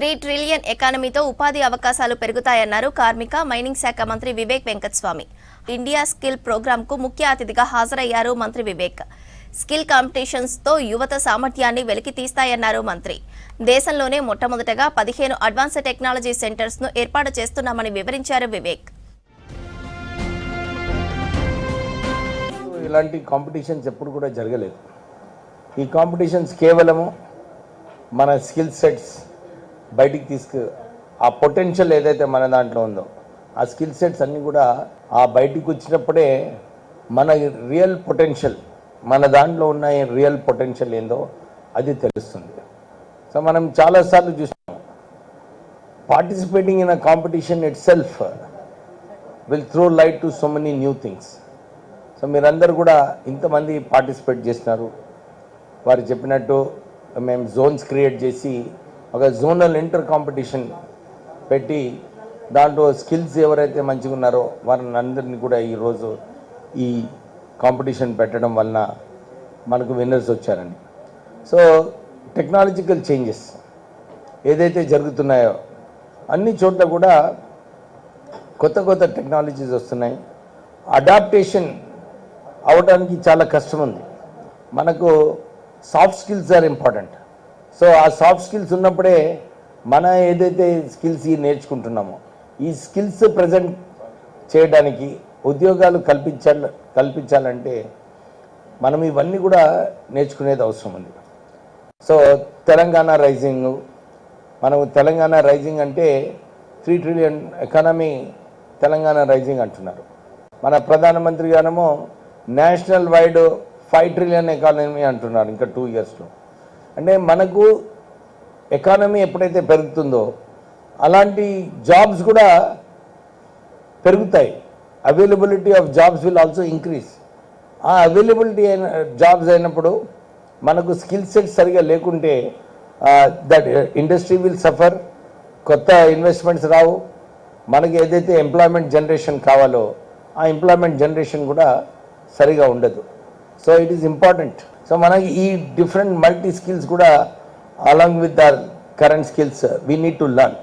3 trillion ఎకానమీతో ఉపాధి అవకాశాలు పెరుగుతాయన్నారు కార్మిక మైనింగ్ శాఖ మంత్రి Vivek Venkataswamy. India skill programme కు ముఖ్య అతిథిగా హాజరయ్యారు మంత్రి వివేక్. స్కిల్ కాంపిటీషన్స్ తో యువత సామర్థ్యాన్ని వెలికి తీస్తాయన్నారు మంత్రి. దేశంలోనే మొట్టమొదటగా 15 అడ్వాన్స్డ్ టెక్నాలజీ సెంటర్స్ ను ఏర్పాటు చేస్తున్నామని వివరించారు వివేక్. ఇలాంటి కాంపిటీషన్స్ ఎప్పుడు కూడా జరగలేదు. ఈ కాంపిటీషన్స్ కేవలము మన స్కిల్ సెట్స్ బయటికి ఆ పొటెన్షియల్ ఏదైతే మన దాంట్లో ఉందో ఆ స్కిల్ సెట్స్ అన్నీ కూడా ఆ బయటికి వచ్చినప్పుడే మన రియల్ పొటెన్షియల్, మన దాంట్లో ఉన్న రియల్ పొటెన్షియల్ ఏందో అది తెలుస్తుంది. సో మనం చాలాసార్లు చూస్తాం, participating in a competition it self will throw light to so many new things. So మీరందరూ కూడా ఇంతమంది పార్టిసిపేట్ చేస్తున్నారు. వారు చెప్పినట్టు మేము జోన్స్ క్రియేట్ చేసి ఒక జోనల్ ఇంటర్ కాంపిటీషన్ పెట్టి దాంట్లో స్కిల్స్ ఎవరైతే మంచిగా ఉన్నారో వారిని అందరినీ కూడా ఈరోజు ఈ కాంపిటీషన్ పెట్టడం వలన మనకు విన్నర్స్ వచ్చారని. సో టెక్నాలజికల్ చేంజెస్ ఏదైతే జరుగుతున్నాయో అన్ని చోట్ల కూడా కొత్త కొత్త టెక్నాలజీస్ వస్తున్నాయి. అడాప్టేషన్ అవడానికి చాలా కష్టం ఉంది. మనకు soft skills are important. So ఆ సాఫ్ట్ స్కిల్స్ ఉన్నప్పుడే మన ఏదైతే స్కిల్స్ నేర్చుకుంటున్నామో ఈ స్కిల్స్ ప్రజెంట్ చేయడానికి ఉద్యోగాలు కల్పించాలంటే మనం ఇవన్నీ కూడా నేర్చుకునేది అవసరం ఉంది. సో తెలంగాణ రైజింగ్, మనం తెలంగాణ రైజింగ్ అంటే 3 ట్రిలియన్ ఎకానమీ తెలంగాణ రైజింగ్ అంటున్నారు. మన ప్రధానమంత్రి గారేమో నేషనల్ వైడ్ 5 ట్రిలియన్ ఎకానమీ అంటున్నారు ఇంకా 2 ఇయర్స్లో. అంటే మనకు ఎకానమీ ఎప్పుడైతే పెరుగుతుందో అలాంటి జాబ్స్ కూడా పెరుగుతాయి. Availability of jobs will also increase. ఆ అవైలబిలిటీ అయిన జాబ్స్ అయినప్పుడు మనకు స్కిల్ సెట్ సరిగా లేకుంటే దట్ ఇండస్ట్రీ విల్ సఫర్, కొత్త ఇన్వెస్ట్మెంట్స్ రావు, మనకి ఏదైతే ఎంప్లాయ్మెంట్ జనరేషన్ కావాలో ఆ ఎంప్లాయ్మెంట్ జనరేషన్ కూడా సరిగా ఉండదు. So it is important. So మనకి ఈ డిఫరెంట్ మల్టీ స్కిల్స్ కూడా along with our current skills we need to learn.